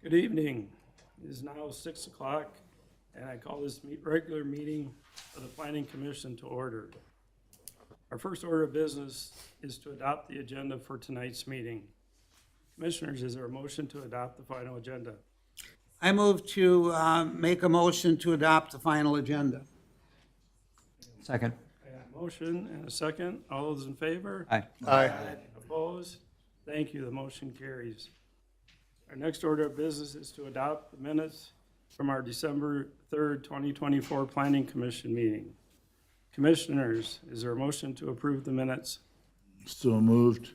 Good evening. It is now 6 o'clock, and I call this regular meeting of the Planning Commission to order. Our first order of business is to adopt the agenda for tonight's meeting. Commissioners, is there a motion to adopt the final agenda? I move to make a motion to adopt the final agenda. Second. I got a motion and a second. All those in favor? Aye. Aye. Opposed? Thank you. The motion carries. Our next order of business is to adopt the minutes from our December 3rd, 2024 Planning Commission meeting. Commissioners, is there a motion to approve the minutes? So moved.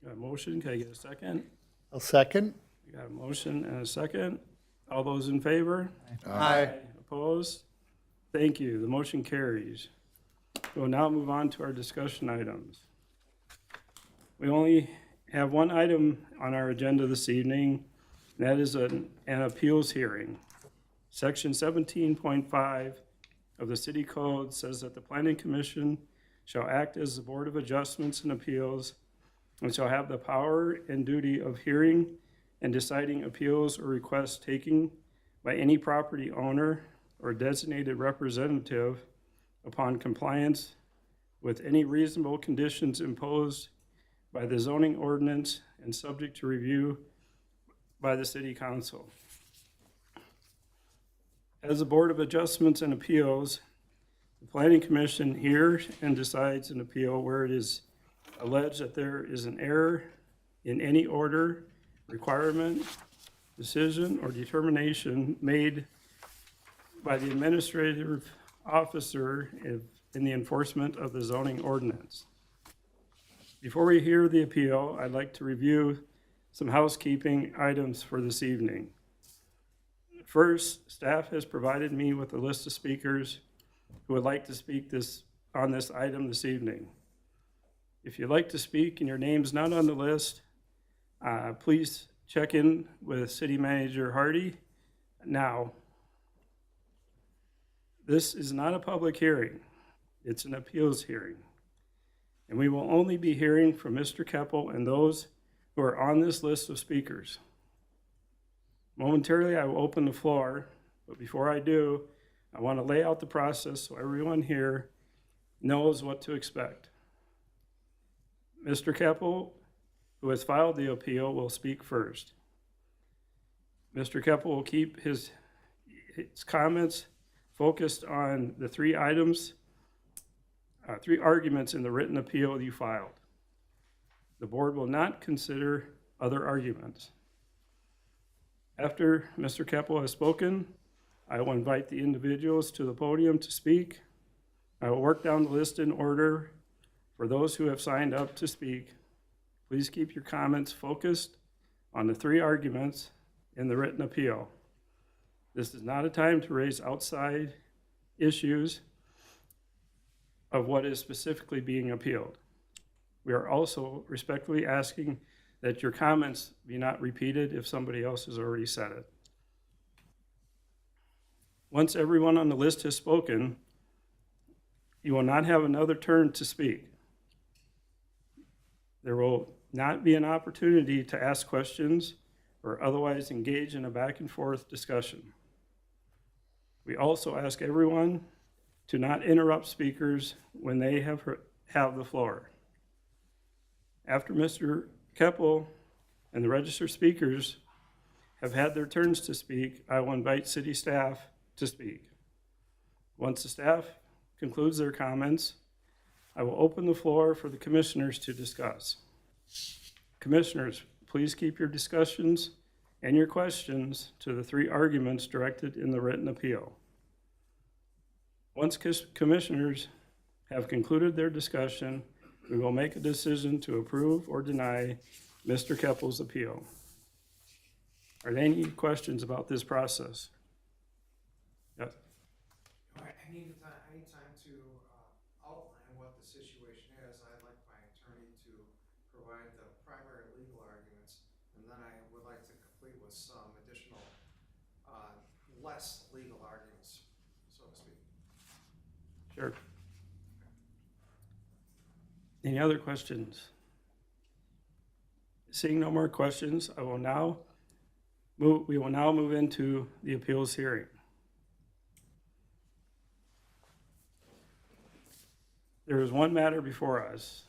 Got a motion? Can I get a second? I'll second. We got a motion and a second. All those in favor? Aye. Opposed? Thank you. The motion carries. We'll now move on to our discussion items. We only have one item on our agenda this evening, and that is an appeals hearing. Section 17.5 of the City Code says that the Planning Commission shall act as the Board of Adjustments and Appeals and shall have the power and duty of hearing and deciding appeals or requests taken by any property owner or designated representative upon compliance with any reasonable conditions imposed by the zoning ordinance and subject to review by the City Council. As the Board of Adjustments and Appeals, the Planning Commission hears and decides an appeal where it is alleged that there is an error in any order, requirement, decision, or determination made by the administrative officer in the enforcement of the zoning ordinance. Before we hear the appeal, I'd like to review some housekeeping items for this evening. First, staff has provided me with a list of speakers who would like to speak on this item this evening. If you'd like to speak and your name's not on the list, please check in with City Manager Hardy now. This is not a public hearing. It's an appeals hearing. And we will only be hearing from Mr. Keppel and those who are on this list of speakers. Momentarily, I will open the floor, but before I do, I want to lay out the process so everyone here knows what to expect. Mr. Keppel, who has filed the appeal, will speak first. Mr. Keppel will keep his comments focused on the three arguments in the written appeal you filed. The board will not consider other arguments. After Mr. Keppel has spoken, I will invite the individuals to the podium to speak. I will work down the list in order. For those who have signed up to speak, please keep your comments focused on the three arguments in the written appeal. This is not a time to raise outside issues of what is specifically being appealed. We are also respectfully asking that your comments be not repeated if somebody else has already said it. Once everyone on the list has spoken, you will not have another turn to speak. There will not be an opportunity to ask questions or otherwise engage in a back and forth discussion. We also ask everyone to not interrupt speakers when they have the floor. After Mr. Keppel and the registered speakers have had their turns to speak, I will invite city staff to speak. Once the staff concludes their comments, I will open the floor for the commissioners to discuss. Commissioners, please keep your discussions and your questions to the three arguments directed in the written appeal. Once commissioners have concluded their discussion, we will make a decision to approve or deny Mr. Keppel's appeal. Are there any questions about this process? Yes. I need time to outline what the situation is. I'd like my attorney to provide the primary legal arguments, and then I would like to complete with some additional, less legal arguments, so to speak. Sure. Any other questions? Seeing no more questions, I will now We will now move into the appeals hearing. There is one matter before us.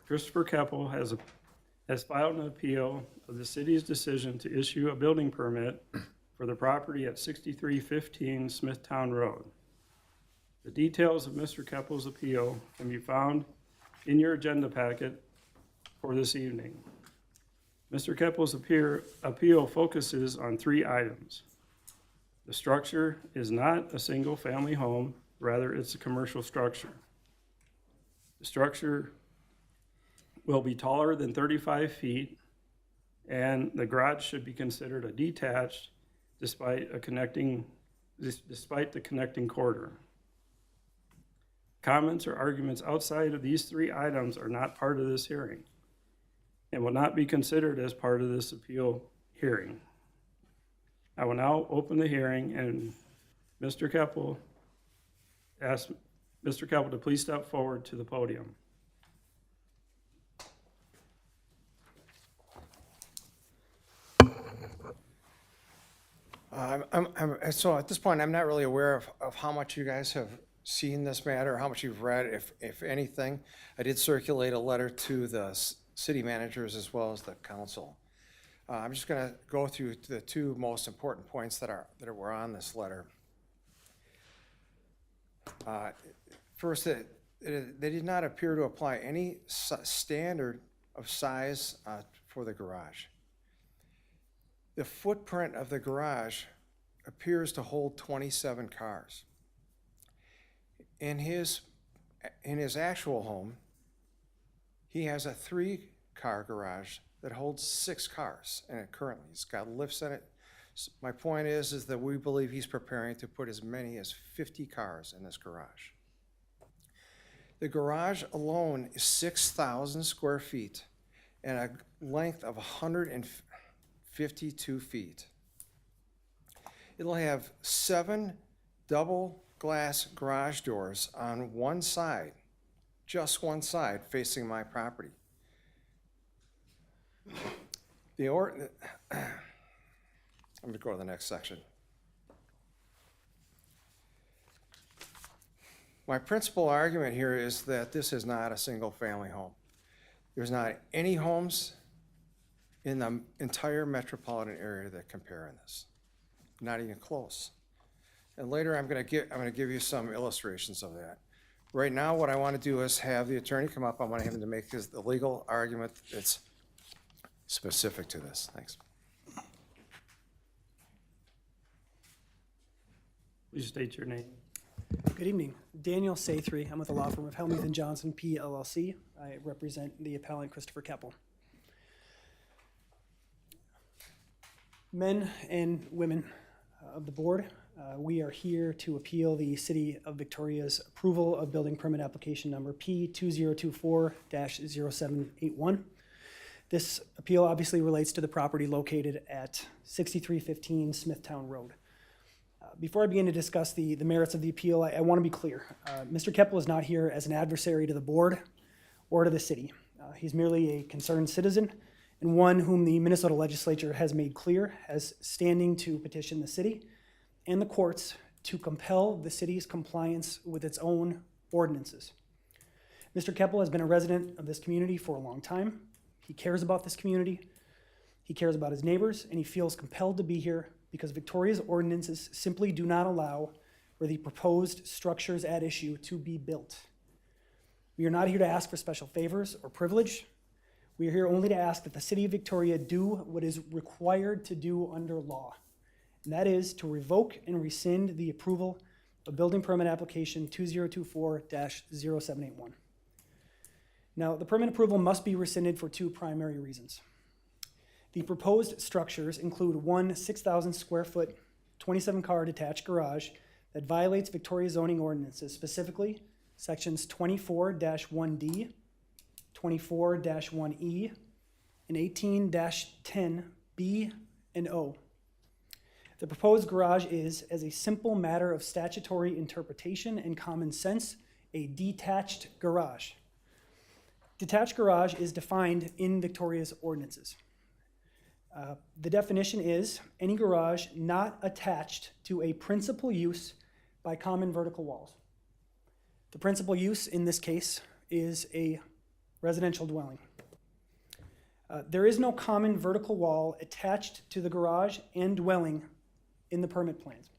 Christopher Keppel has filed an appeal of the city's decision to issue a building permit for the property at 6315 Smithtown Road. The details of Mr. Keppel's appeal can be found in your agenda packet for this evening. Mr. Keppel's appeal focuses on 3 items. The structure is not a single-family home, rather it's a commercial structure. The structure will be taller than 35 feet, and the garage should be considered a detached despite the connecting corridor. Comments or arguments outside of these 3 items are not part of this hearing and will not be considered as part of this appeal hearing. I will now open the hearing and ask Mr. Keppel to please step forward to the podium. So at this point, I'm not really aware of how much you guys have seen this matter, how much you've read, if anything. I did circulate a letter to the city managers as well as the council. I'm just gonna go through the 2 most important points that were on this letter. First, they did not appear to apply any standard of size for the garage. The footprint of the garage appears to hold 27 cars. In his actual home, he has a 3-car garage that holds 6 cars, and currently it's got lifts in it. So my point is that we believe he's preparing to put as many as 50 cars in this garage. The garage alone is 6,000 square feet and a length of 152 feet. It'll have 7 double glass garage doors on one side, just one side facing my property. I'm going to go to the next section. My principal argument here is that this is not a single-family home. There's not any homes in the entire metropolitan area that compare in this. Not even close. And later I'm going to give you some illustrations of that. Right now, what I want to do is have the attorney come up. I want him to make the legal argument that's specific to this. Thanks. Please state your name. Good evening. Daniel Sathry. I'm with the law firm of Helmuth & Johnson, P. LLC. I represent the appellant, Christopher Keppel. Men and women of the board, we are here to appeal the City of Victoria's approval of building permit application number P2024-0781. This appeal obviously relates to the property located at 6315 Smithtown Road. Before I begin to discuss the merits of the appeal, I want to be clear. Mr. Keppel is not here as an adversary to the board or to the city. He's merely a concerned citizen and one whom the Minnesota legislature has made clear as standing to petition the city and the courts to compel the city's compliance with its own ordinances. Mr. Keppel has been a resident of this community for a long time. He cares about this community, he cares about his neighbors, and he feels compelled to be here because Victoria's ordinances simply do not allow for the proposed structures at issue to be built. We are not here to ask for special favors or privilege. We are here only to ask that the City of Victoria do what is required to do under law, and that is to revoke and rescind the approval of building permit application 2024-0781. Now, the permit approval must be rescinded for 2 primary reasons. The proposed structures include one 6,000 square foot, 27-car detached garage that violates Victoria zoning ordinances, specifically sections 24-1D, 24-1E, and 18-10B and O. The proposed garage is, as a simple matter of statutory interpretation and common sense, a detached garage. Detached garage is defined in Victoria's ordinances. The definition is any garage not attached to a principal use by common vertical walls. The principal use in this case is a residential dwelling. There is no common vertical wall attached to the garage and dwelling in the permit plans.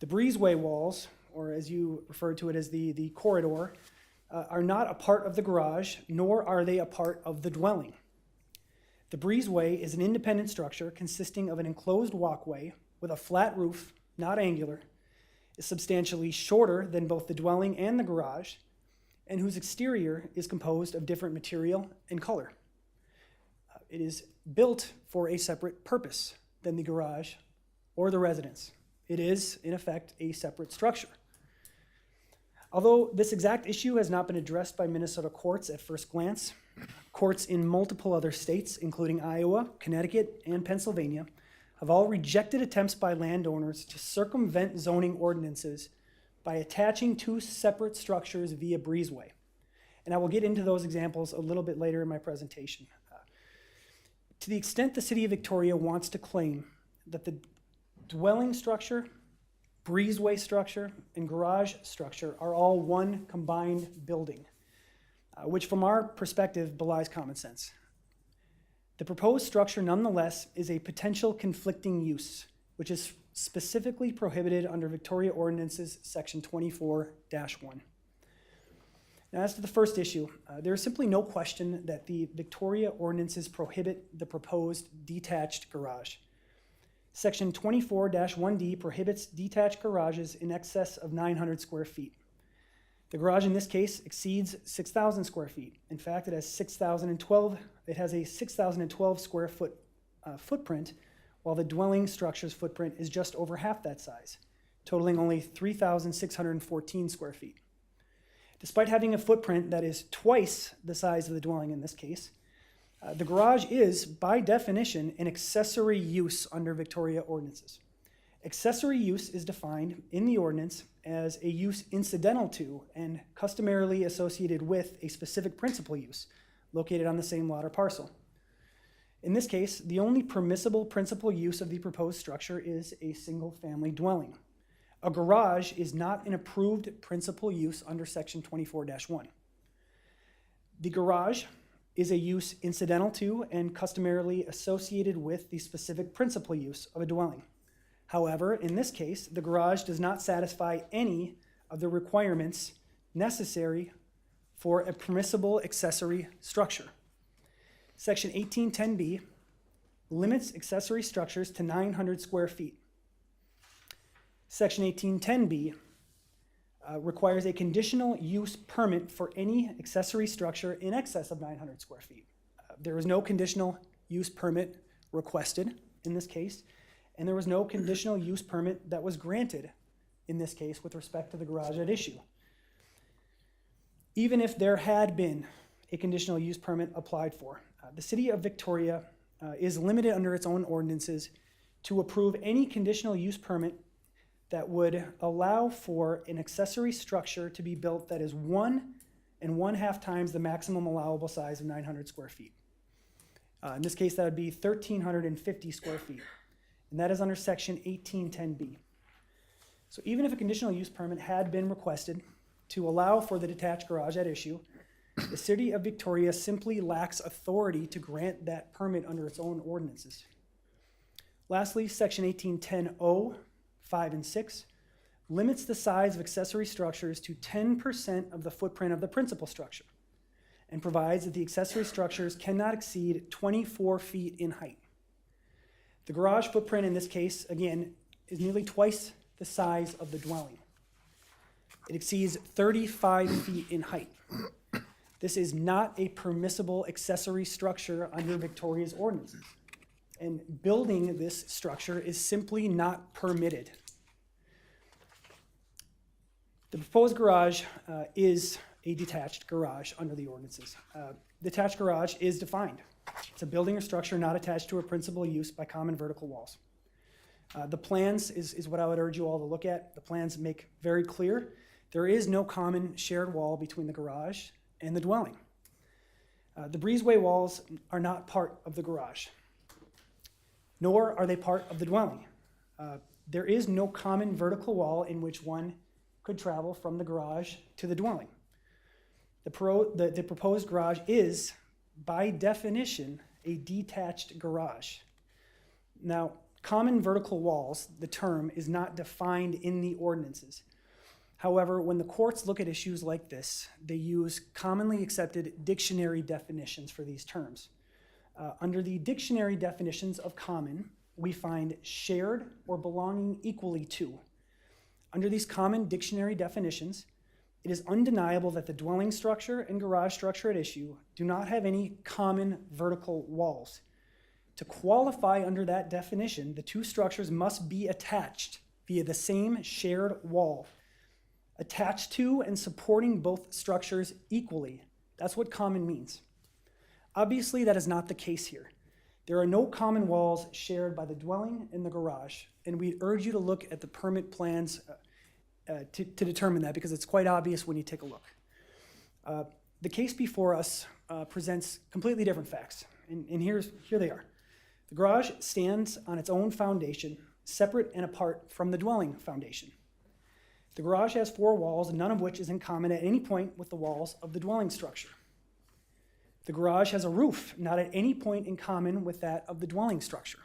The breezeway walls, or as you referred to it as the corridor, are not a part of the garage, nor are they a part of the dwelling. The breezeway is an independent structure consisting of an enclosed walkway with a flat roof, not angular, is substantially shorter than both the dwelling and the garage, and whose exterior is composed of different material and color. It is built for a separate purpose than the garage or the residence. It is, in effect, a separate structure. Although this exact issue has not been addressed by Minnesota courts at first glance, courts in multiple other states, including Iowa, Connecticut, and Pennsylvania, have all rejected attempts by landowners to circumvent zoning ordinances by attaching two separate structures via breezeway. And I will get into those examples a little bit later in my presentation. To the extent the City of Victoria wants to claim that the dwelling structure, breezeway structure, and garage structure are all one combined building, which from our perspective belies common sense. The proposed structure nonetheless is a potential conflicting use, which is specifically prohibited under Victoria Ordinances Section 24-1. Now, as to the first issue, there is simply no question that the Victoria Ordinances prohibit the proposed detached garage. Section 24-1D prohibits detached garages in excess of 900 square feet. The garage in this case exceeds 6,000 square feet. In fact, it has a 6,012 square foot footprint, while the dwelling structure's footprint is just over half that size, totaling only 3,614 square feet. Despite having a footprint that is twice the size of the dwelling in this case, the garage is, by definition, an accessory use under Victoria ordinances. Accessory use is defined in the ordinance as a use incidental to and customarily associated with a specific principal use located on the same lot or parcel. In this case, the only permissible principal use of the proposed structure is a single-family dwelling. A garage is not an approved principal use under Section 24-1. The garage is a use incidental to and customarily associated with the specific principal use of a dwelling. However, in this case, the garage does not satisfy any of the requirements necessary for a permissible accessory structure. Section 1810B limits accessory structures to 900 square feet. Section 1810B requires a conditional use permit for any accessory structure in excess of 900 square feet. There is no conditional use permit requested in this case, and there was no conditional use permit that was granted in this case with respect to the garage at issue. Even if there had been a conditional use permit applied for, the City of Victoria is limited under its own ordinances to approve any conditional use permit that would allow for an accessory structure to be built that is 1 1/2 times the maximum allowable size of 900 square feet. In this case, that would be 1,350 square feet, and that is under Section 1810B. So even if a conditional use permit had been requested to allow for the detached garage at issue, the City of Victoria simply lacks authority to grant that permit under its own ordinances. Lastly, Section 1810O, 5 and 6, limits the size of accessory structures to 10% of the footprint of the principal structure and provides that the accessory structures cannot exceed 24 feet in height. The garage footprint in this case, again, is nearly twice the size of the dwelling. It exceeds 35 feet in height. This is not a permissible accessory structure under Victoria's ordinances, and building this structure is simply not permitted. The proposed garage is a detached garage under the ordinances. Detached garage is defined. It's a building or structure not attached to a principal use by common vertical walls. The plans is what I would urge you all to look at. The plans make very clear there is no common shared wall between the garage and the dwelling. The breezeway walls are not part of the garage. nor are they part of the dwelling. There is no common vertical wall in which one could travel from the garage to the dwelling. The proposed garage is, by definition, a detached garage. Now, common vertical walls, the term, is not defined in the ordinances. However, when the courts look at issues like this, they use commonly accepted dictionary definitions for these terms. Under the dictionary definitions of common, we find shared or belonging equally to. Under these common dictionary definitions, it is undeniable that the dwelling structure and garage structure at issue do not have any common vertical walls. To qualify under that definition, the two structures must be attached via the same shared wall, attached to and supporting both structures equally. That's what common means. Obviously, that is not the case here. There are no common walls shared by the dwelling and the garage, and we urge you to look at the permit plans to determine that, because it's quite obvious when you take a look. The case before us presents completely different facts, and here they are. The garage stands on its own foundation, separate and apart from the dwelling foundation. The garage has 4 walls, none of which is in common at any point with the walls of the dwelling structure. The garage has a roof, not at any point in common with that of the dwelling structure.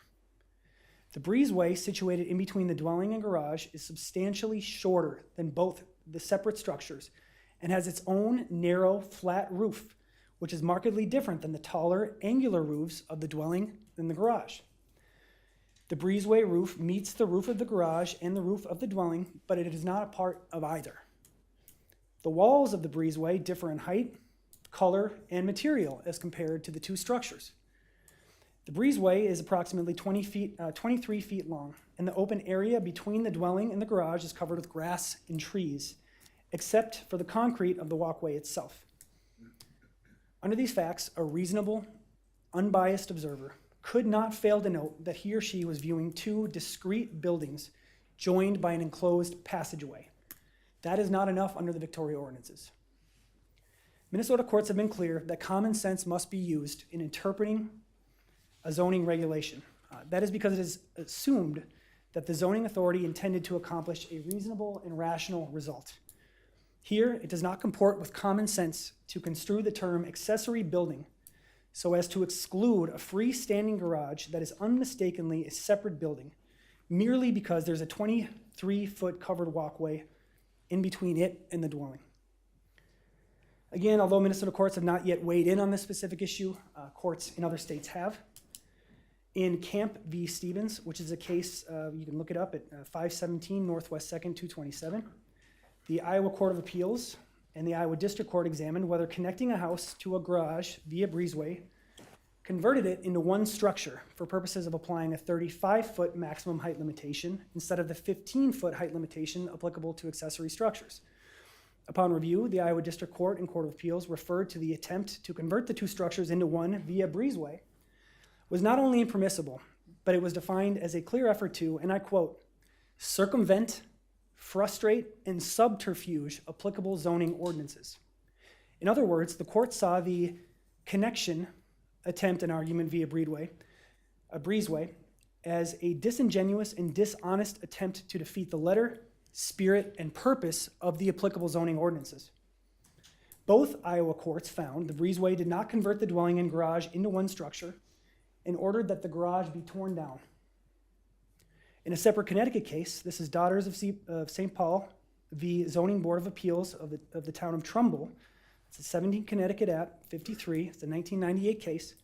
The breezeway situated in between the dwelling and garage is substantially shorter than both the separate structures and has its own narrow, flat roof, which is markedly different than the taller, angular roofs of the dwelling and the garage. The breezeway roof meets the roof of the garage and the roof of the dwelling, but it is not a part of either. The walls of the breezeway differ in height, color, and material as compared to the two structures. The breezeway is approximately 23 feet long, and the open area between the dwelling and the garage is covered with grass and trees, except for the concrete of the walkway itself. Under these facts, a reasonable, unbiased observer could not fail to note that he or she was viewing 2 discrete buildings joined by an enclosed passageway. That is not enough under the Victoria ordinances. Minnesota courts have been clear that common sense must be used in interpreting a zoning regulation. That is because it is assumed that the zoning authority intended to accomplish a reasonable and rational result. Here, it does not comport with common sense to construe the term accessory building so as to exclude a freestanding garage that is unmistakably a separate building merely because there's a 23-foot covered walkway in between it and the dwelling. Again, although Minnesota courts have not yet weighed in on this specific issue, courts in other states have. In Camp v. Stevens, which is a case, you can look it up at 517 Northwest 2nd, 227, the Iowa Court of Appeals and the Iowa District Court examined whether connecting a house to a garage via breezeway converted it into one structure for purposes of applying a 35-foot maximum height limitation instead of the 15-foot height limitation applicable to accessory structures. Upon review, the Iowa District Court and Court of Appeals referred to the attempt to convert the 2 structures into one via breezeway was not only impermissible, but it was defined as a clear effort to, and I quote, circumvent, frustrate, and subterfuge applicable zoning ordinances. In other words, the court saw the connection attempt and argument via breezeway, as a disingenuous and dishonest attempt to defeat the letter, spirit, and purpose of the applicable zoning ordinances. Both Iowa courts found the breezeway did not convert the dwelling and garage into one structure and ordered that the garage be torn down. In a separate Connecticut case, this is Daughters of St. Paul v. Zoning Board of Appeals of the town of Trumbull. It's a 17 Connecticut Act 53. It's a 1998 case.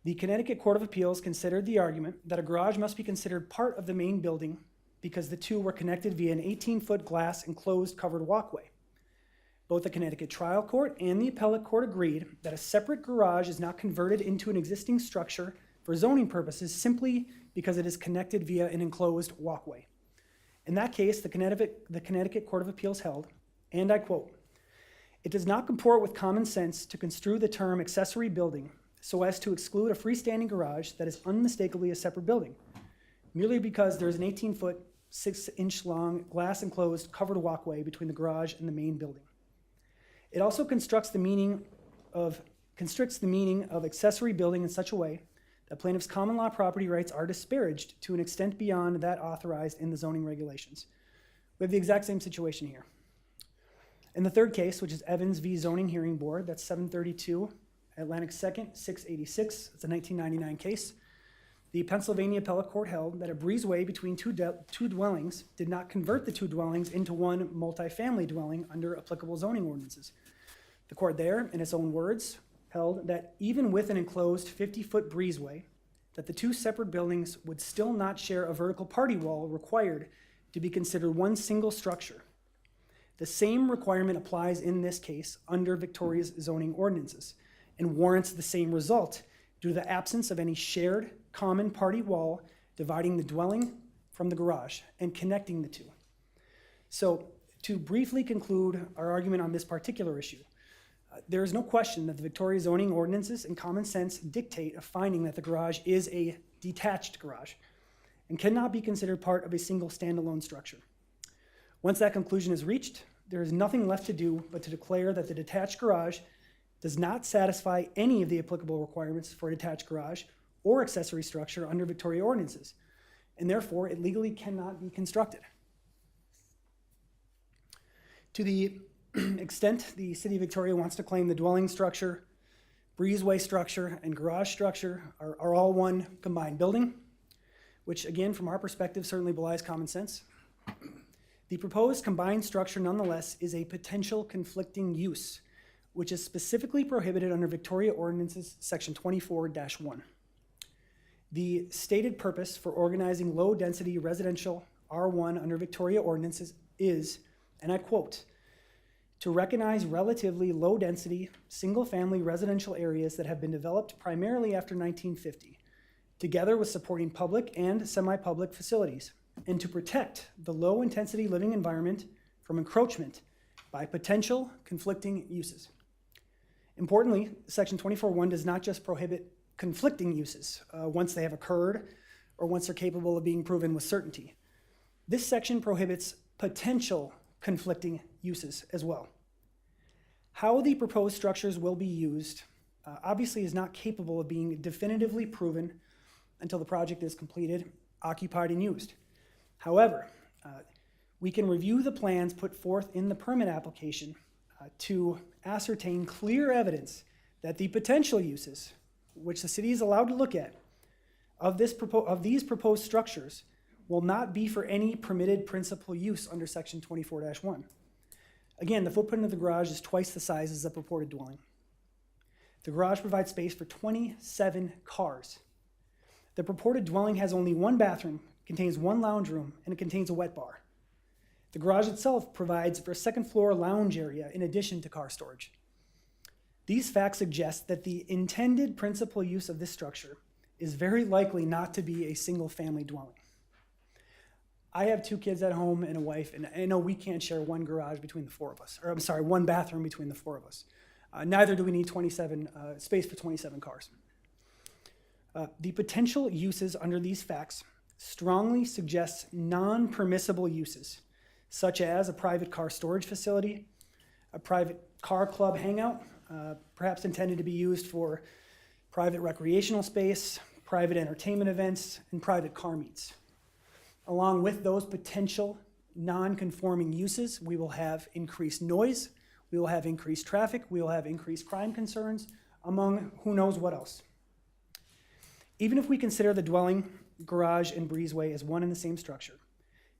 The Connecticut Court of Appeals considered the argument that a garage must be considered part of the main building because the two were connected via an 18-foot glass enclosed covered walkway. Both the Connecticut trial court and the appellate court agreed that a separate garage is not converted into an existing structure for zoning purposes simply because it is connected via an enclosed walkway. In that case, the Connecticut Court of Appeals held, and I quote, "It does not comport with common sense to construe the term accessory building so as to exclude a freestanding garage that is unmistakably a separate building, merely because there is an 18-foot, 6-inch long, glass enclosed covered walkway between the garage and the main building. It also constricts the meaning of accessory building in such a way that plaintiff's common law property rights are disparaged to an extent beyond that authorized in the zoning regulations. We have the exact same situation here. In the third case, which is Evans v. Zoning Hearing Board, that's 732 Atlantic 2nd, 686. It's a 1999 case. The Pennsylvania Appellate Court held that a breezeway between two dwellings did not convert the two dwellings into one multifamily dwelling under applicable zoning ordinances. The court there, in its own words, held that even with an enclosed 50-foot breezeway, that the two separate buildings would still not share a vertical party wall required to be considered one single structure. The same requirement applies in this case under Victoria's zoning ordinances and warrants the same result due to the absence of any shared common party wall dividing the dwelling from the garage and connecting the two. So to briefly conclude our argument on this particular issue, there is no question that the Victoria zoning ordinances and common sense dictate a finding that the garage is a detached garage and cannot be considered part of a single standalone structure. Once that conclusion is reached, there is nothing left to do but to declare that the detached garage does not satisfy any of the applicable requirements for a detached garage or accessory structure under Victoria ordinances, and therefore it legally cannot be constructed. To the extent the City of Victoria wants to claim the dwelling structure, breezeway structure, and garage structure are all one combined building, which again, from our perspective, certainly belies common sense. The proposed combined structure nonetheless is a potential conflicting use, which is specifically prohibited under Victoria Ordinances Section 24-1. The stated purpose for organizing low-density residential R1 under Victoria Ordinances is, and I quote, to recognize relatively low-density, single-family residential areas that have been developed primarily after 1950, together with supporting public and semi-public facilities, and to protect the low-intensity living environment from encroachment by potential conflicting uses. Importantly, Section 24.1 does not just prohibit conflicting uses once they have occurred or once they're capable of being proven with certainty. This section prohibits potential conflicting uses as well. How the proposed structures will be used obviously is not capable of being definitively proven until the project is completed, occupied, and used. However, we can review the plans put forth in the permit application to ascertain clear evidence that the potential uses, which the city is allowed to look at, of these proposed structures will not be for any permitted principal use under Section 24-1. Again, the footprint of the garage is twice the size as the purported dwelling. The garage provides space for 27 cars. The purported dwelling has only one bathroom, contains one lounge room, and it contains a wet bar. The garage itself provides for a second-floor lounge area in addition to car storage. These facts suggest that the intended principal use of this structure is very likely not to be a single-family dwelling. I have 2 kids at home and a wife, and I know we can't share one garage between the 4 of us, or I'm sorry, one bathroom between the 4 of us. Neither do we need space for 27 cars. The potential uses under these facts strongly suggests non-permissible uses, such as a private car storage facility, a private car club hangout, perhaps intended to be used for private recreational space, private entertainment events, and private car meets. Along with those potential non-conforming uses, we will have increased noise, we will have increased traffic, we will have increased crime concerns, among who knows what else. Even if we consider the dwelling, garage, and breezeway as one and the same structure,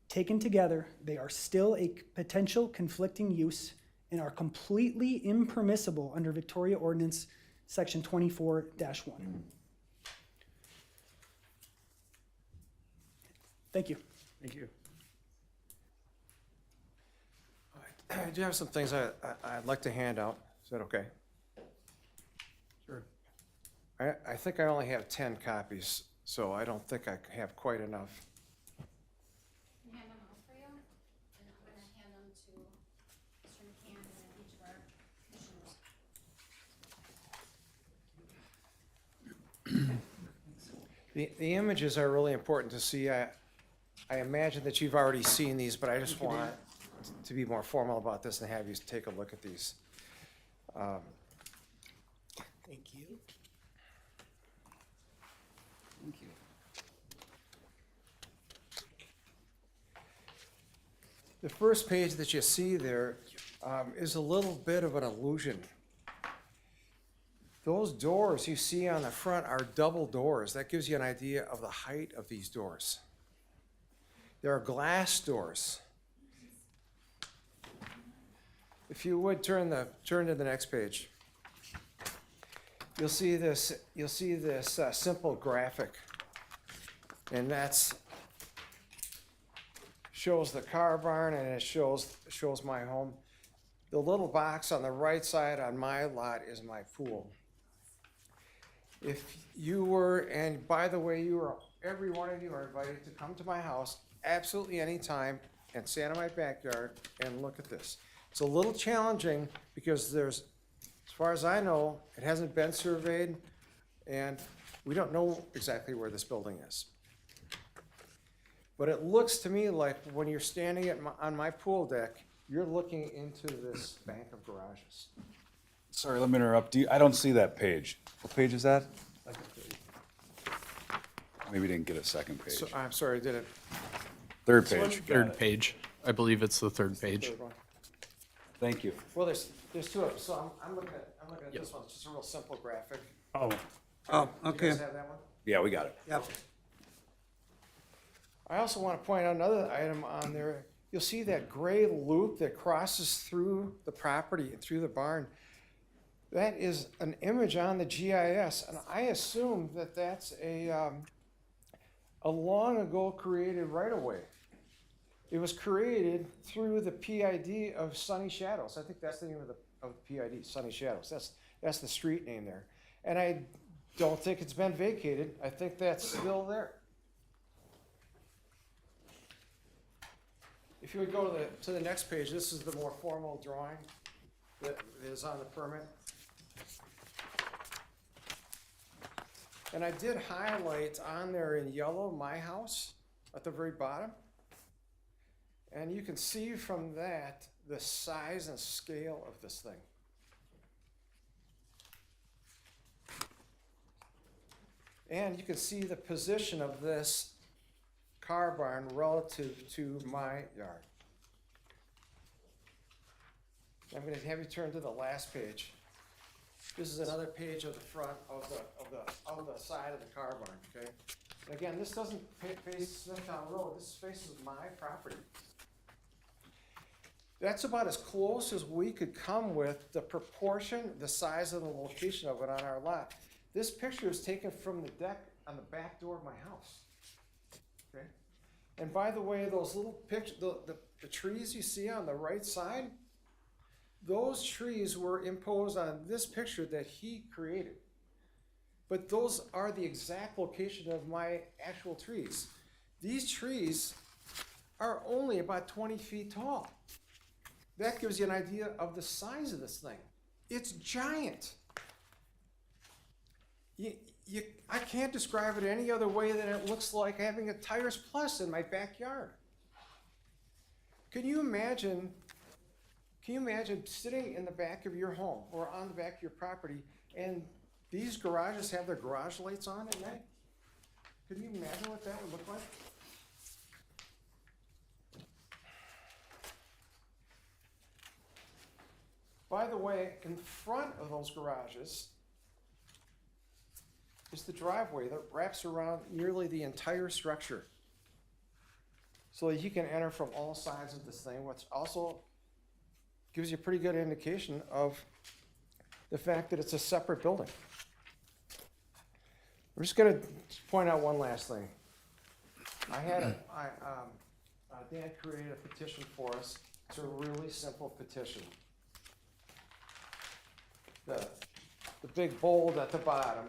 taken together, they are still a potential conflicting use and are completely impermissible under Victoria Ordinance Section 24-1. Thank you. Thank you. I do have some things I'd like to hand out. Is that okay? Sure. I think I only have 10 copies, so I don't think I have quite enough. Hand them out for you, and I'm gonna hand them to Mr. McCann and each of our commissioners. The images are really important to see. I imagine that you've already seen these, but I just want to be more formal about this and have you take a look at these. Thank you. Thank you. The first page that you see there is a little bit of an illusion. Those doors you see on the front are double doors. That gives you an idea of the height of these doors. There are glass doors. If you would turn to the next page, you'll see this simple graphic, and that's shows the car barn and it shows my home. The little box on the right side on my lot is my pool. If you were, and by the way, every one of you are invited to come to my house absolutely anytime and stand in my backyard and look at this. It's a little challenging because as far as I know, it hasn't been surveyed and we don't know exactly where this building is. But it looks to me like when you're standing on my pool deck, you're looking into this bank of garages. Sorry, let me interrupt. I don't see that page. What page is that? Maybe didn't get a second page. So, I'm sorry, I didn't. Third page. Third page. I believe it's the third page. Third one. Thank you. Well, there's two of them, so I'm looking at this one, it's just a real simple graphic. Oh, Oh, You okay. guys have that one? Yeah, we got it. Yep. I also want to point out another item on there. You'll see that gray loop that crosses through the property and through the barn. That is an image on the GIS, and I assume that that's a long ago created right-of-way. It was created through the PID of Sunny Shadows. I think that's the name of the PID, Sunny Shadows. That's the street name there. And I don't think it's been vacated. I think that's still there. If you would go to the next page, this is the more formal drawing that is on the permit. And I did highlight on there in yellow, my house, at the very bottom. And you can see from that the size and scale of this thing. And you can see the position of this car barn relative to my yard. I'm going to have you turn to the last page. This is another page of the front of the side of the car barn, okay? And again, this doesn't face Smithtown Road, this faces my property. That's about as close as we could come with the proportion, the size and the location of it on our lot. This picture is taken from the deck on the back door of my house, okay? And by the way, those little pictures, the trees you see on the right side, those trees were imposed on this picture that he created. But those are the exact location of my actual trees. These trees are only about 20 feet tall. That gives you an idea of the size of this thing. It's giant. I can't describe it any other way than it looks like having a Tires Plus in my backyard. Can you imagine sitting in the back of your home or on the back of your property and these garages have their garage lights on at night? Can you imagine what that would look like? By the way, in front of those garages is the driveway that wraps around nearly the entire structure. So that you can enter from all sides of this thing, which also gives you a pretty good indication of the fact that it's a separate building. We're just gonna point out one last thing. Dan created a petition for us. It's a really simple petition. The big bold at the bottom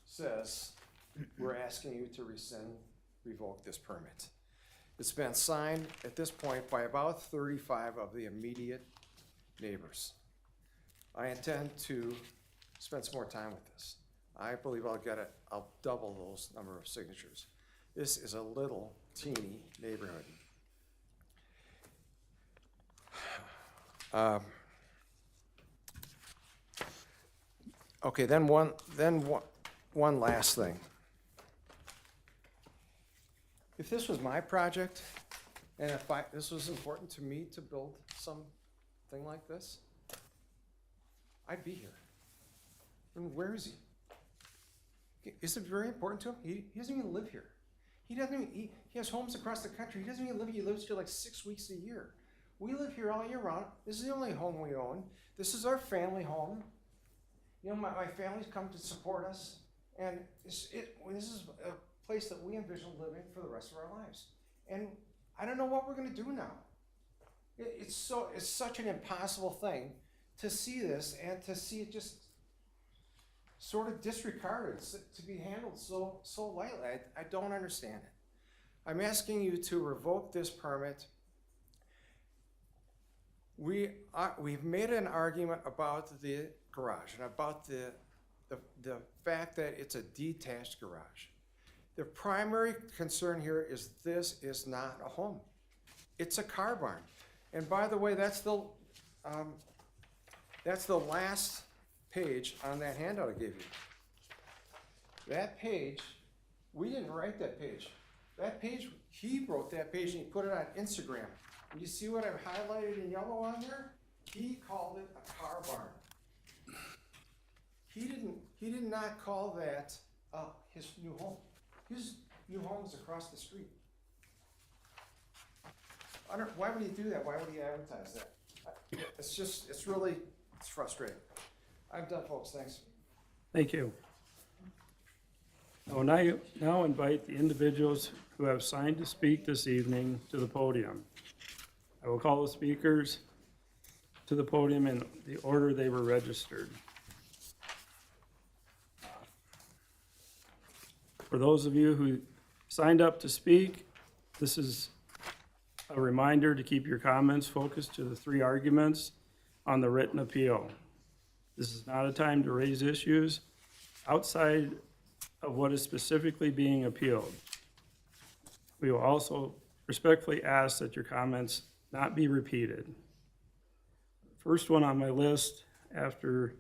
says, we're asking you to revoke this permit. It's been signed at this point by about 35 of the immediate neighbors. I intend to spend some more time with this. I believe I'll double those number of signatures. This is a little teeny neighborhood. Okay, then one last thing. If this was my project, and if this was important to me to build something like this, I'd be here. And where is he? Is it very important to him? He doesn't even live here. He doesn't even, he has homes across the country. He doesn't even live here. He lives here like 6 weeks a year. We live here all year round. This is the only home we own. This is our family home. You know, my family's come to support us. And this is a place that we envision living for the rest of our lives. And I don't know what we're gonna do now. It's such an impossible thing to see this and to see it just sort of disregarded, to be handled so lightly. I don't understand it. I'm asking you to revoke this permit. We've made an argument about the garage and about the fact that it's a detached garage. The primary concern here is this is not a home. It's a car barn. And by the way, that's the last page on that handout I gave you. That page, we didn't write that page. That page, he wrote that page and he put it on Instagram. And you see what I've highlighted in yellow on there? He called it a car barn. He did not call that his new home. His new home is across the street. Why would he do that? Why would he advertise that? It's frustrating. I'm done, folks, thanks. Thank you. I will now invite the individuals who have signed to speak this evening to the podium. I will call the speakers to the podium in the order they were registered. For those of you who signed up to speak, this is a reminder to keep your comments focused to the 3 arguments on the written appeal. This is not a time to raise issues outside of what is specifically being appealed. We will also respectfully ask that your comments not be repeated. First one on my list after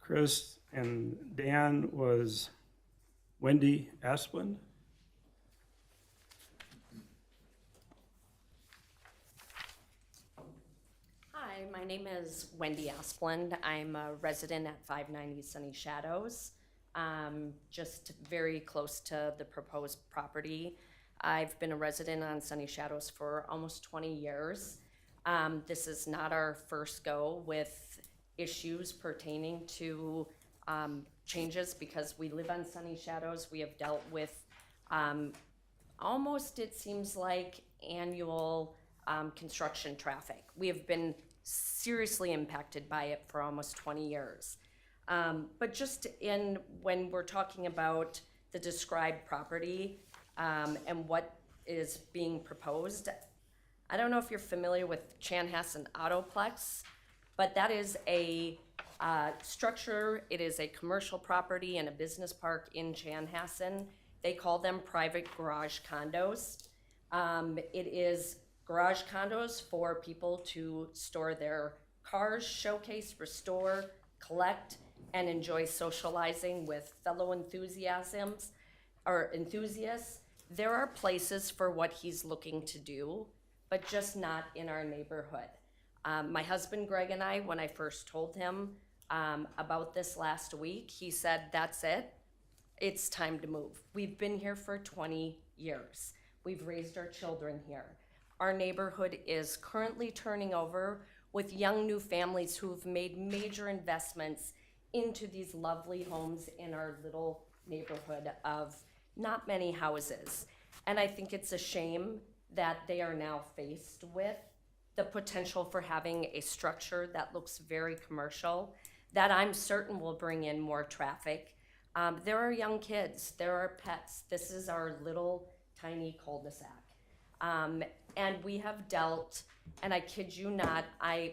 Chris and Dan was Wendy Asplund. Hi, my name is Wendy Asplund. I'm a resident at 590 Sunny Shadows, just very close to the proposed property. I've been a resident on Sunny Shadows for almost 20 years. This is not our first go with issues pertaining to changes because we live on Sunny Shadows. We have dealt with almost, it seems like, annual construction traffic. We have been seriously impacted by it for almost 20 years. But just when we're talking about the described property and what is being proposed, I don't know if you're familiar with Chanhassen Autoplex, but that is a structure. It is a commercial property and a business park in Chanhassen. They call them private garage condos. It is garage condos for people to store their cars, showcase, restore, collect, and enjoy socializing with fellow enthusiasts. There are places for what he's looking to do, but just not in our neighborhood. My husband Greg and I, when I first told him about this last week, he said, "That's it. It's time to move." We've been here for 20 years. We've raised our children here. Our neighborhood is currently turning over with young new families who've made major investments into these lovely homes in our little neighborhood of not many houses. And I think it's a shame that they are now faced with the potential for having a structure that looks very commercial, that I'm certain will bring in more traffic. There are young kids, there are pets. This is our little tiny cul-de-sac. And we have dealt, and I kid you not,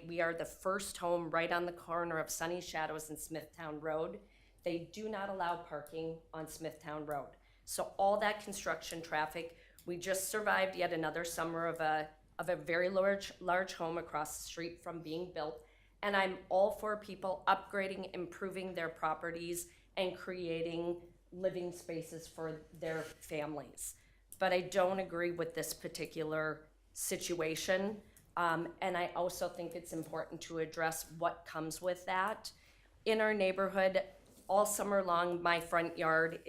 we are the first home right on the corner of Sunny Shadows and Smithtown Road. They do not allow parking on Smithtown Road. So all that construction traffic, we just survived yet another summer of a very large home across the street from being built. And I'm all for people upgrading, improving their properties, and creating living spaces for their families. but I don't agree with this particular situation. And I also think it's important to address what comes with that. In our neighborhood, all summer long, my front yard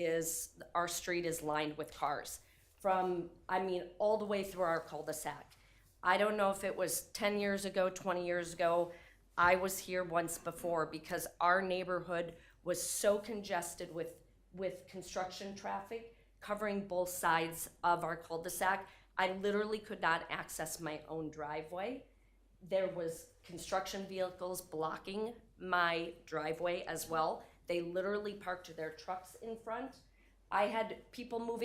our street is lined with cars. All the way through our cul-de-sac. I don't know if it was 10 years ago, 20 years ago. I was here once before because our neighborhood was so congested with construction traffic covering both sides of our cul-de-sac. I literally could not access my own driveway. There was construction vehicles blocking my driveway as well. They literally parked their trucks in front. I had people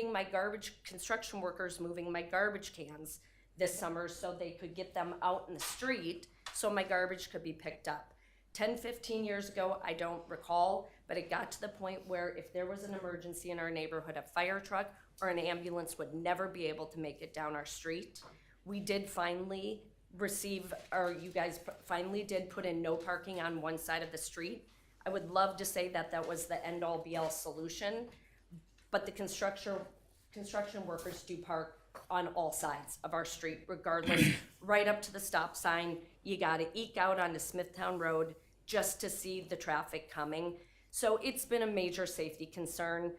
construction workers moving my garbage cans this summer so they could get them out in the street so my garbage could be picked up. 10, 15 years ago, I don't recall, but it got to the point where if there was an emergency in our neighborhood, a fire truck or an ambulance would never be able to make it down our street. We did finally you guys finally did put in no parking on one side of the street. I would love to say that was the end-all be-all solution, but the construction workers do park on all sides of our street, regardless, right up to the stop sign. You gotta eke out onto Smithtown Road just to see the traffic coming. So it's been a major safety concern.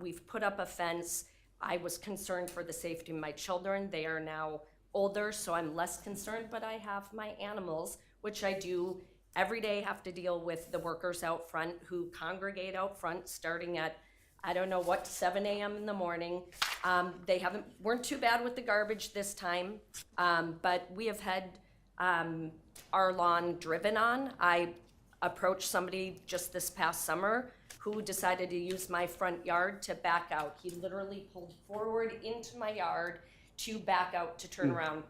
We've put up a fence. I was concerned for the safety of my children. They are now older, so I'm less concerned, but I have my animals, which I do every day have to deal with the workers out front who congregate out front starting at, 7 a.m. in the morning. They weren't too bad with the garbage this time, but we have had our lawn driven on. I approached somebody just this past summer who decided to use my front yard to back out. He literally pulled forward into my yard to back out to turn around.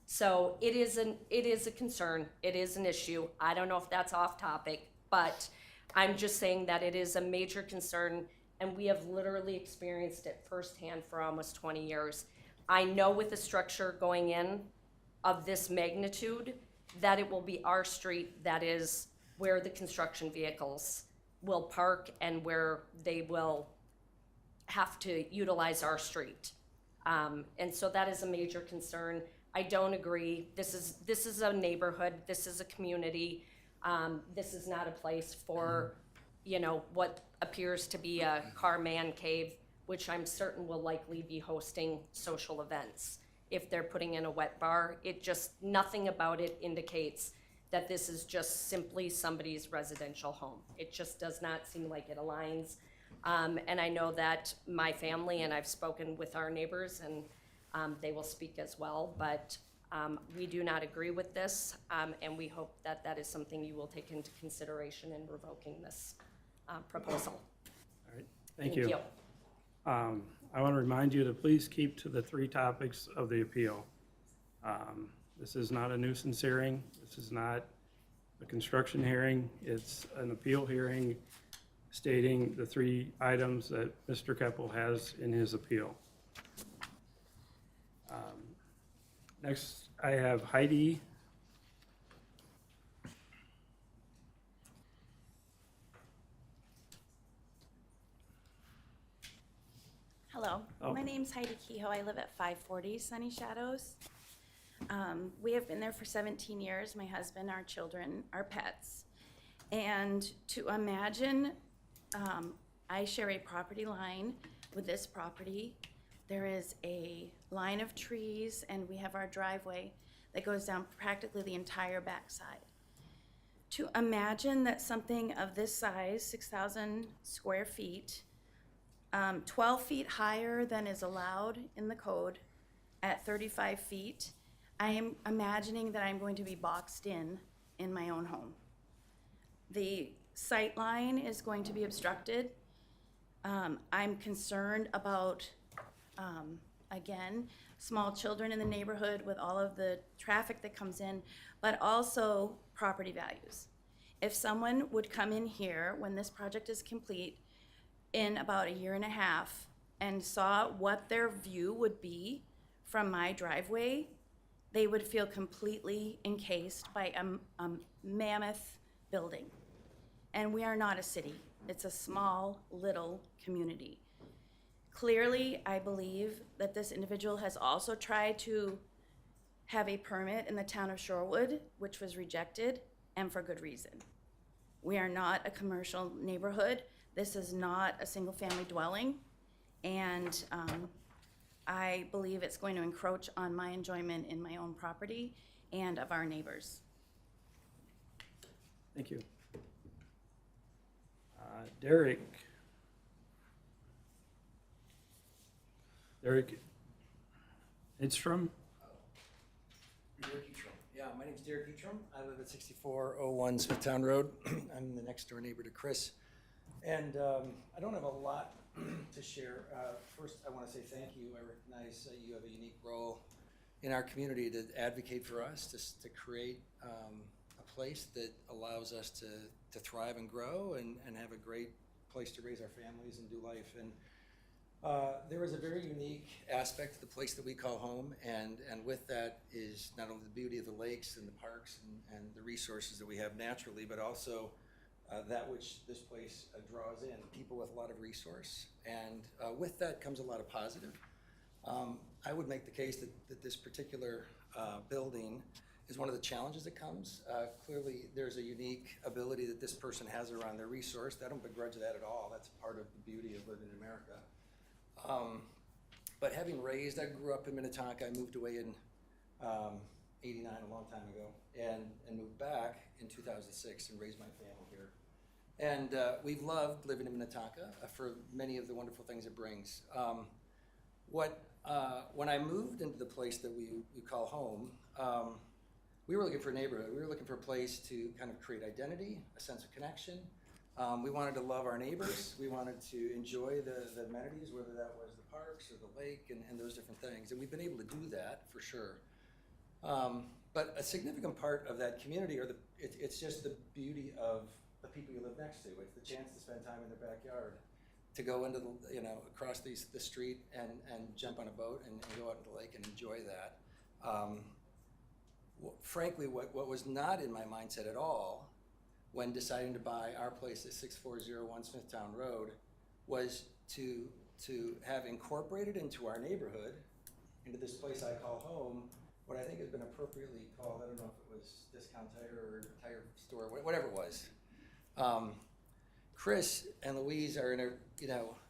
So it is a concern. It is an issue. I don't know if that's off topic, but I'm just saying that it is a major concern, and we have literally experienced it firsthand for almost 20 years. I know with the structure going in of this magnitude that it will be our street that is where the construction vehicles will park and where they will have to utilize our street. And so that is a major concern. I don't agree. This is a neighborhood. This is a community. This is not a place for, what appears to be a car man cave, which I'm certain will likely be hosting social events. If they're putting in a wet bar, nothing about it indicates that this is just simply somebody's residential home. It just does not seem like it aligns. And I know that my family, and I've spoken with our neighbors, and they will speak as well, but we do not agree with this, and we hope that that is something you will take into consideration in revoking this proposal. All right, thank you. I want to remind you to please keep to the 3 topics of the appeal. This is not a nuisance hearing. This is not a construction hearing. It's an appeal hearing stating the 3 items that Mr. Keppel has in his appeal. Next, I have Heidi. Hello, my name's Heidi Kehoe. I live at 540 Sunny Shadows. We have been there for 17 years, my husband, our children, our pets. And to imagine, I share a property line with this property. There is a line of trees, and we have our driveway that goes down practically the entire backside. To imagine that something of this size, 6,000 square feet, 12 feet higher than is allowed in the code at 35 feet, I am imagining that I'm going to be boxed in my own home. The sight line is going to be obstructed. I'm concerned about, again, small children in the neighborhood with all of the traffic that comes in, but also property values. If someone would come in here when this project is complete in about 1.5 years and saw what their view would be from my driveway, they would feel completely encased by a mammoth building. And we are not a city. It's a small, little community. Clearly, I believe that this individual has also tried to have a permit in the town of Shorewood, which was rejected, and for good reason. We are not a commercial neighborhood. This is not a single-family dwelling, and I believe it's going to encroach on my enjoyment in my own property and of our neighbors. Thank you. Derek. Derek Edstrom? Derek Utrum. Yeah, my name's Derek Utrum. I live at 6401 Smithtown Road. I'm the next door neighbor to Chris. And I don't have a lot to share. First, I want to say thank you. I recognize you have a unique role in our community to advocate for us, to create a place that allows us to thrive and grow and have a great place to raise our families and do life. And there is a very unique aspect to the place that we call home, and with that is not only the beauty of the lakes and the parks and the resources that we have naturally, but also that which this place draws in, people with a lot of resource. And with that comes a lot of positive. I would make the case that this particular building is one of the challenges that comes. Clearly, there's a unique ability that this person has around their resource. I don't begrudge that at all. That's part of the beauty of living in America. But having raised, I grew up in Minnetonka. I moved away in 89, a long time ago, and moved back in 2006 and raised my family here. And we've loved living in Minnetonka for many of the wonderful things it brings. When I moved into the place that we call home, we were looking for a neighborhood. We were looking for a place to kind of create identity, a sense of connection. We wanted to love our neighbors. We wanted to enjoy the amenities, whether that was the parks or the lake and those different things. And we've been able to do that for sure. But a significant part of that community, it's just the beauty of the people you live next to. It's the chance to spend time in their backyard, to go into across the street and jump on a boat and go out into the lake and enjoy that. Frankly, what was not in my mindset at all when deciding to buy our place at 6401 Smithtown Road was to have incorporated into our neighborhood, into this place I call home, what I think has been appropriately called, I don't know if it was discount tire or tire store, whatever it was. Chris and Louise are in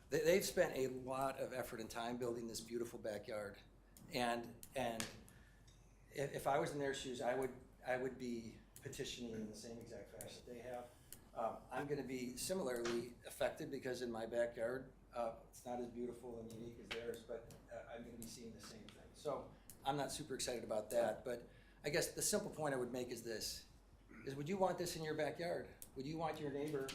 they've spent a lot of effort and time building this beautiful backyard. And if I was in their shoes, I would be petitioning in the same exact fashion they have. I'm going to be similarly affected because in my backyard, it's not as beautiful and unique as theirs, but I'm going to be seeing the same thing. So I'm not super excited about that, but I guess the simple point I would make is this, would you want this in your backyard? Would you want your neighbor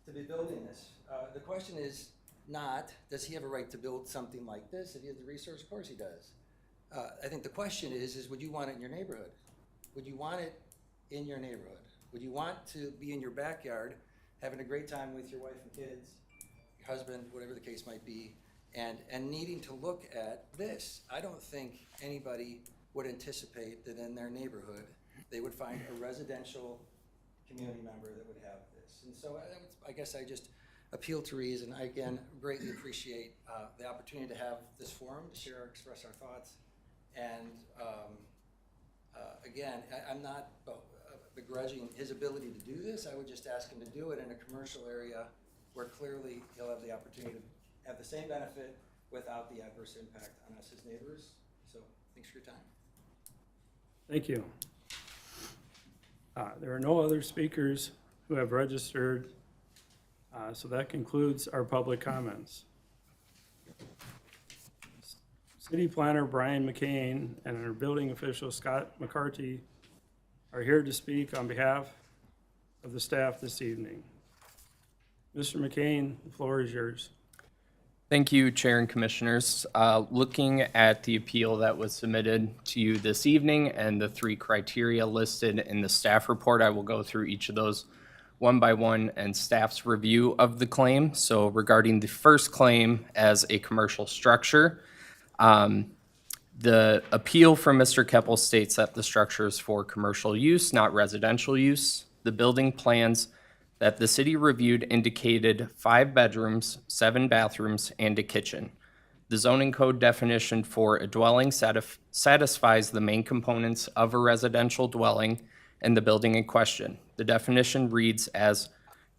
to be building this? The question is not, does he have a right to build something like this? If he has the resource, of course he does. I think the question is would you want it in your neighborhood? Would you want it in your neighborhood? Would you want to be in your backyard having a great time with your wife and kids, your husband, whatever the case might be, and needing to look at this? I don't think anybody would anticipate that in their neighborhood they would find a residential community member that would have this. And so I guess I just appeal to reason. I, again, greatly appreciate the opportunity to have this forum to express our thoughts. And again, I'm not begrudging his ability to do this. I would just ask him to do it in a commercial area where clearly he'll have the opportunity to have the same benefit without the adverse impact on us as neighbors. So thanks for your time. Thank you. There are no other speakers who have registered, so that concludes our public comments. City Planner Brian McCain and our building official Scott McCarty are here to speak on behalf of the staff this evening. Mr. McCain, the floor is yours. Thank you, Chair and Commissioners. Looking at the appeal that was submitted to you this evening and the 3 criteria listed in the staff report, I will go through each of those one by one and staff's review of the claim. So regarding the first claim as a commercial structure, the appeal from Mr. Keppel states that the structure is for commercial use, not residential use. The building plans that the city reviewed indicated 5 bedrooms, 7 bathrooms, and a kitchen. The zoning code definition for a dwelling satisfies the main components of a residential dwelling and the building in question. The definition reads as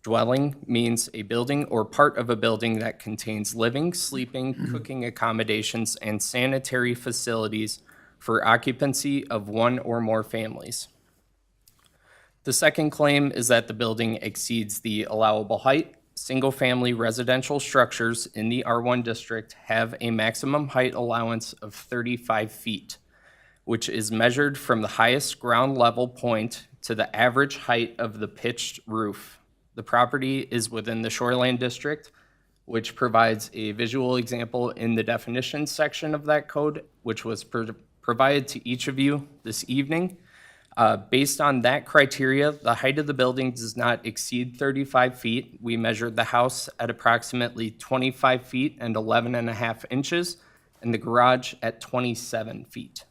dwelling means a building or part of a building that contains living, sleeping, cooking accommodations, and sanitary facilities for occupancy of one or more families. The second claim is that the building exceeds the allowable height. Single-family residential structures in the R1 district have a maximum height allowance of 35 feet, which is measured from the highest ground level point to the average height of the pitched roof. The property is within the shoreline district, which provides a visual example in the definitions section of that code, which was provided to each of you this evening. Based on that criteria, the height of the building does not exceed 35 feet. We measured the house at approximately 25 feet and 11.5 inches, and the garage at 27 feet.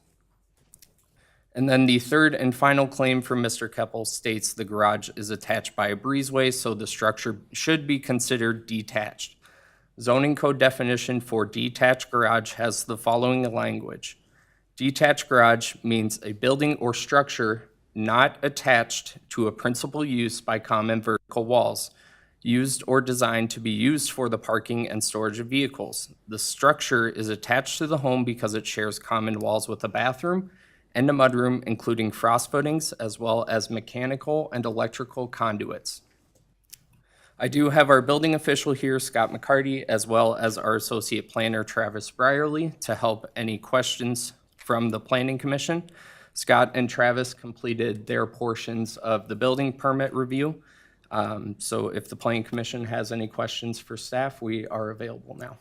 And then the third and final claim from Mr. Keppel states the garage is attached by a breezeway, so the structure should be considered detached. Zoning code definition for detached garage has the following language. Detached garage means a building or structure not attached to a principal use by common vertical walls, used or designed to be used for the parking and storage of vehicles. The structure is attached to the home because it shares common walls with a bathroom and a mudroom, including frost footings, as well as mechanical and electrical conduits. I do have our building official here, Scott McCarty, as well as our associate planner, Travis Brierly, to help any questions from the Planning Commission. Scott and Travis completed their portions of the building permit review. So if the Planning Commission has any questions for staff, we are available now.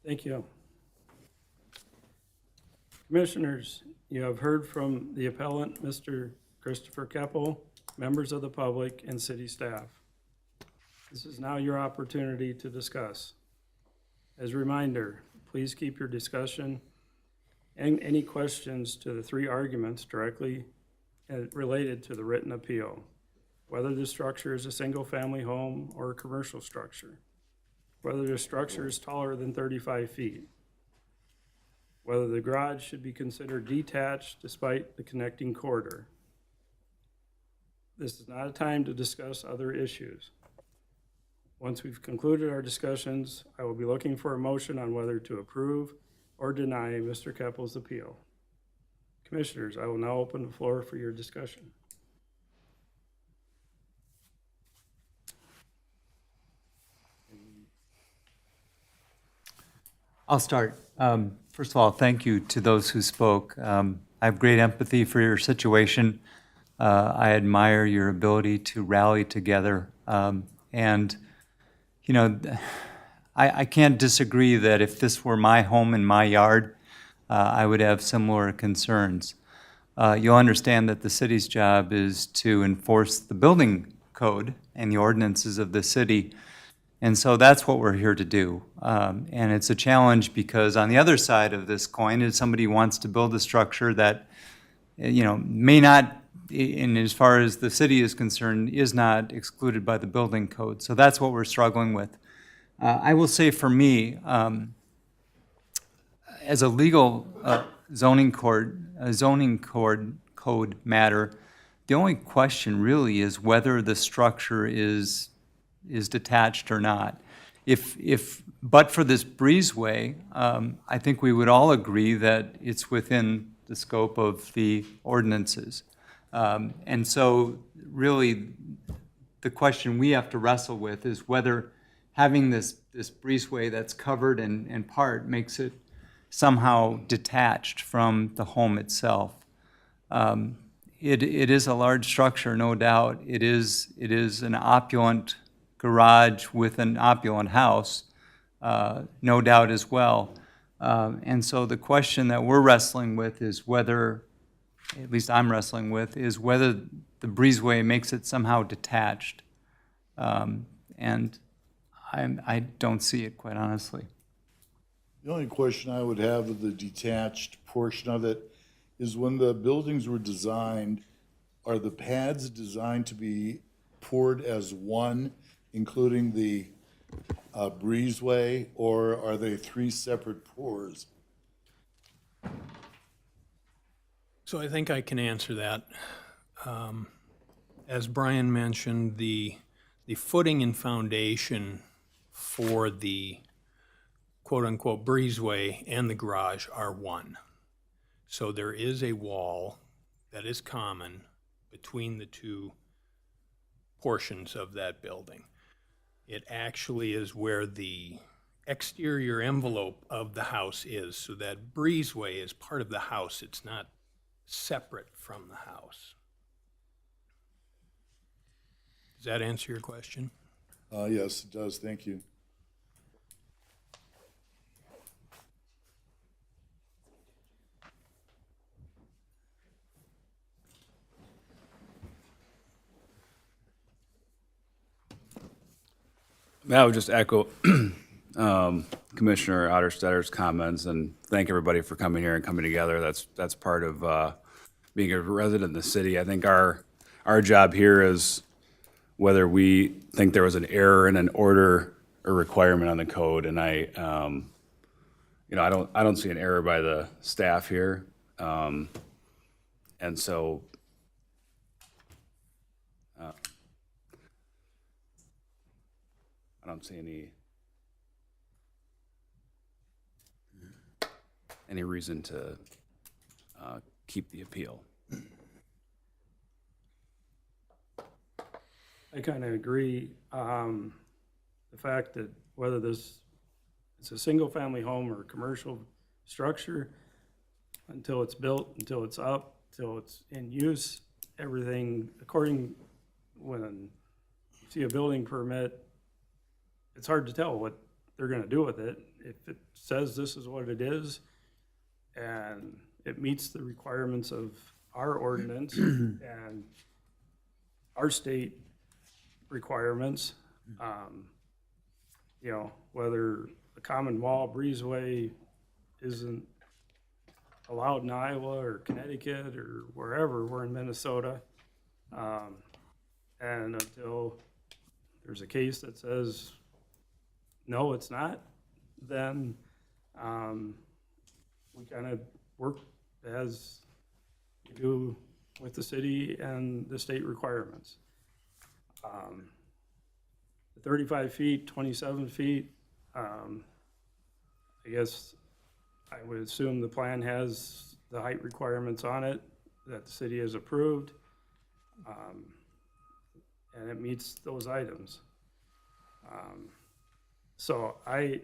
Thank you. Commissioners, you have heard from the appellant, Mr. Christopher Keppel, members of the public, and city staff. This is now your opportunity to discuss. As a reminder, please keep your discussion and any questions to the three arguments directly related to the written appeal, whether the structure is a single-family home or a commercial structure, whether the structure is taller than 35 feet, whether the garage should be considered detached despite the connecting corridor. This is not a time to discuss other issues. Once we've concluded our discussions, I will be looking for a motion on whether to approve or deny Mr. Keppel's appeal. Commissioners, I will now open the floor for your discussion. I'll start. First of all, thank you to those who spoke. I have great empathy for your situation. I admire your ability to rally together. And, you know, I can't disagree that if this were my home in my yard, I would have similar concerns. You'll understand that the city's job is to enforce the building code and the ordinances of the city. And so that's what we're here to do. And it's a challenge because on the other side of this coin is somebody who wants to build a structure that, you know, may not, in as far as the city is concerned, is not excluded by the building code. So that's what we're struggling with. I will say for me, as a legal zoning code matter, the only question really is whether the structure is detached or not. But for this breezeway, I think we would all agree that it's within the scope of the ordinances. And so really the question we have to wrestle with is whether having this breezeway that's covered in part makes it somehow detached from the home itself. It is a large structure, no doubt. It is an opulent garage with an opulent house, no doubt as well. And so the question that we're wrestling with is whether, at least I'm wrestling with, is whether the breezeway makes it somehow detached. And I don't see it, quite honestly. The only question I would have of the detached portion of it is when the buildings were designed, are the pads designed to be poured as one, including the breezeway, or are they three separate pours? So I think I can answer that. As Brian mentioned, the footing and foundation for the quote-unquote breezeway and the garage are one. So there is a wall that is common between the two portions of that building. It actually is where the exterior envelope of the house is, so that breezeway is part of the house. It's not separate from the house. Does that answer your question? Yes, it does, thank you. I would just echo Commissioner Otterstetter's comments and thank everybody for coming here and coming together. That's part of being a resident in the city. I think our job here is whether we think there was an error in an order or requirement on the code, and I don't see an error by the staff here, and so. I don't see any reason to keep the appeal. I kind of agree. The fact that whether it's a single-family home or a commercial structure, until it's built, until it's up, until it's in use, everything, when you see a building permit, it's hard to tell what they're gonna do with it. If it says this is what it is, and it meets the requirements of our ordinance and our state requirements, whether a common wall breezeway isn't allowed in Iowa or Connecticut or wherever, we're in Minnesota. And until there's a case that says, no, it's not, then we kind of work as we do with the city and the state requirements. The 35 feet, 27 feet, I guess I would assume the plan has the height requirements on it that the city has approved, and it meets those items. So I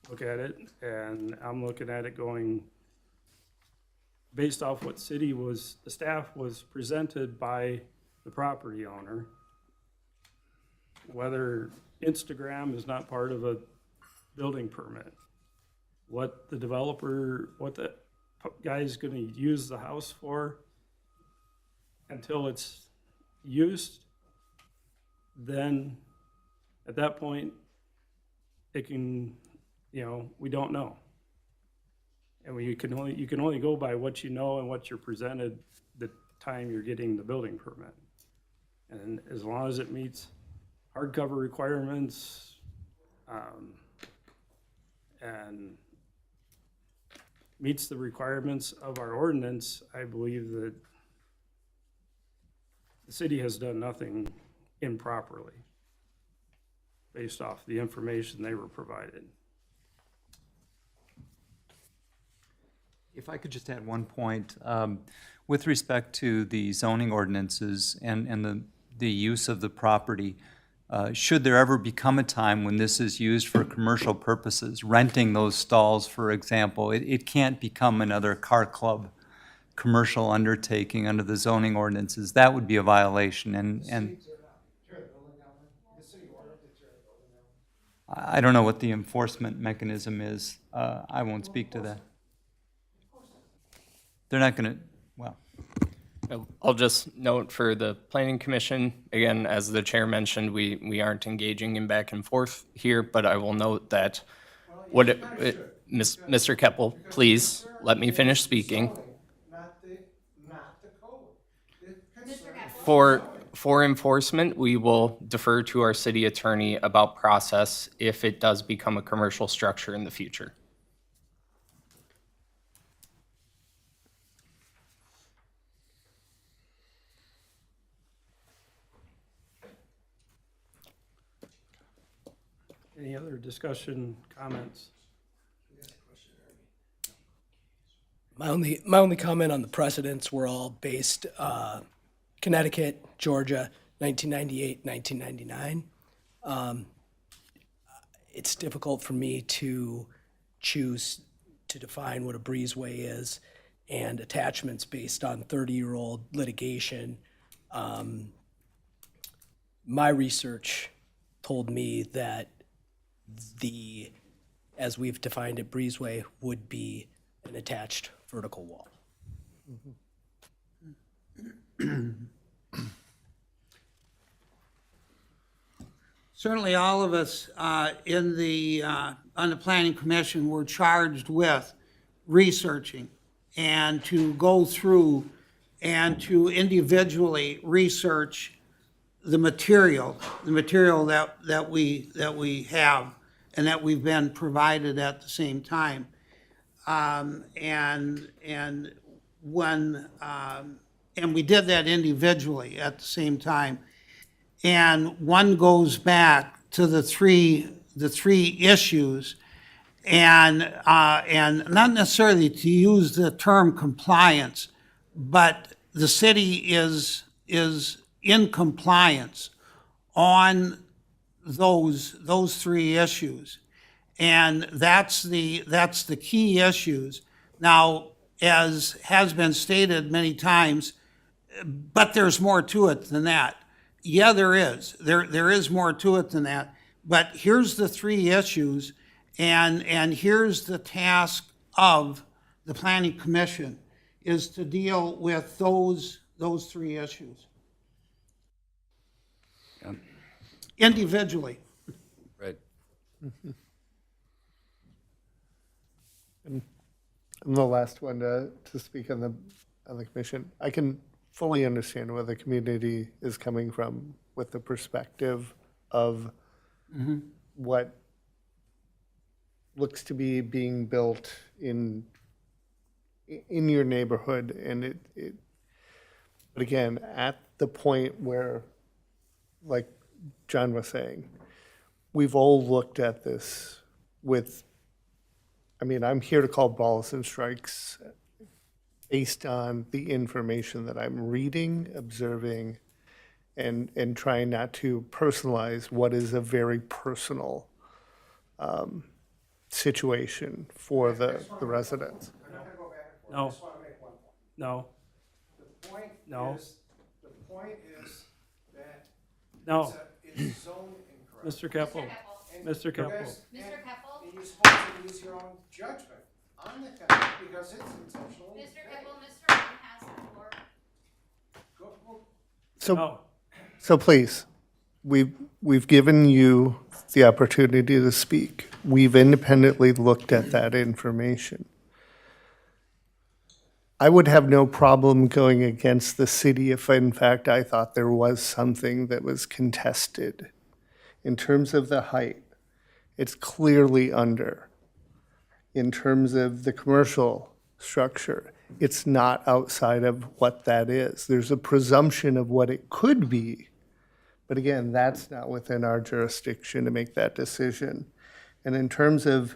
look at it, and I'm looking at it going, based off what the staff was presented by the property owner, whether Instagram is not part of a building permit, what the guy's gonna use the house for until it's used, then at that point, it can, we don't know. And you can only go by what you know and what you're presented the time you're getting the building permit. And as long as it meets hardcover requirements, and meets the requirements of our ordinance, I believe that the city has done nothing improperly based off the information they were provided. If I could just add one point, with respect to the zoning ordinances and the use of the property, should there ever become a time when this is used for commercial purposes, renting those stalls, for example, it can't become another car club commercial undertaking under the zoning ordinances. That would be a violation, and I don't know what the enforcement mechanism is. I won't speak to that. They're not gonna, well. I'll just note for the Planning Commission, again, as the chair mentioned, we aren't engaging in back and forth here, but I will note that Mr. Keppel, please let me finish speaking. Not the code. Mr. Keppel. For enforcement, we will defer to our city attorney about process if it does become a commercial structure in the future. Any other discussion, comments? My only comment on the precedents were all based Connecticut, Georgia, 1998, 1999. It's difficult for me to choose to define what a breezeway is and attachments based on 30-year-old litigation. My research told me that as we've defined it, breezeway would be an attached vertical wall. Certainly, all of us on the planning commission were charged with researching and to go through and to individually research the material that we have and that we've been provided at the same time. And we did that individually at the same time. And one goes back to the three issues, and not necessarily to use the term compliance, but the city is in compliance on those three issues. And that's the key issues. Now, as has been stated many times, but there's more to it than that. Yeah, there is. There is more to it than that. But here's the three issues, and here's the task of the planning commission, is to deal with those three issues. Yeah. Individually. Right. I'm the last one to speak on the commission. I can fully understand where the community is coming from with the perspective of what looks to be being built in your neighborhood, and but again, at the point where, like John was saying, we've all looked at this with, I'm here to call balls and strikes based on the information that I'm reading, observing, and trying not to personalize what is a very personal situation for the residents. I'm not gonna go back and forth, No. I just wanna make one point. No, The point No. is, the point is that no. it's zoned incorrect. Mr. Keppel, And Mr. you Keppel. guys- Mr. and- Keppel? And you're supposed to use your own judgment on the comment because it's intentionally Mr. vague. Keppel, Mr. Ron has the floor. So, No. so please, we've given you the opportunity to speak. We've independently looked at that information. I would have no problem going against the city if, in fact, I thought there was something that was contested. In terms of the height, it's clearly under. In terms of the commercial structure, it's not outside of what that is. There's a presumption of what it could be, but again, that's not within our jurisdiction to make that decision. And in terms of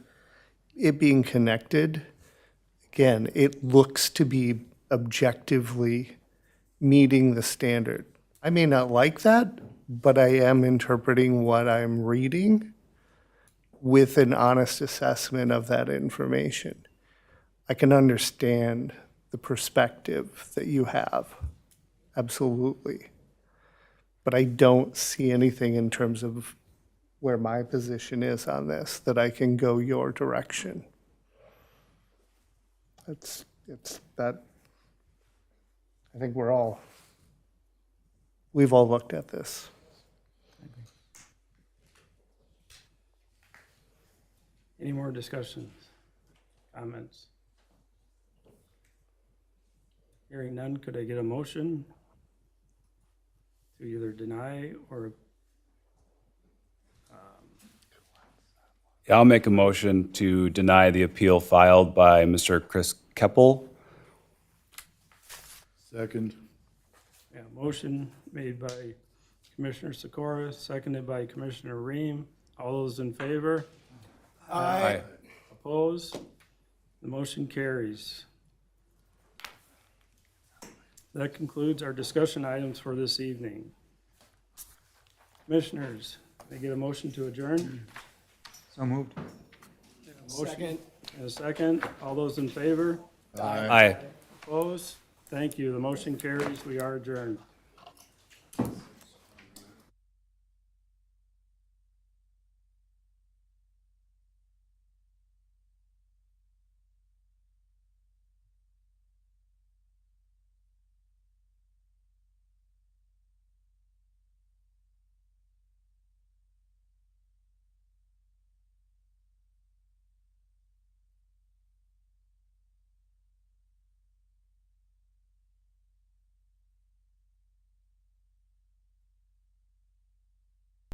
it being connected, again, it looks to be objectively meeting the standard. I may not like that, but I am interpreting what I'm reading with an honest assessment of that information. I can understand the perspective that you have, absolutely. But I don't see anything in terms of where my position is on this that I can go your direction. It's that, I think we've all looked at this. Any more discussions, comments? Hearing none, could I get a motion to either deny or, I'll make a motion to deny the appeal filed by Mr. Chris Keppel. Second. yeah, motion made by Commissioner Sikora, seconded by Commissioner Ream. All those in favor? Aye. Opposed? The motion carries. That concludes our discussion items for this evening. Commissioners, may I get a motion to adjourn? So moved. Motion and a second. All those in favor? Aye. Opposed? Thank you. The motion carries. We are adjourned.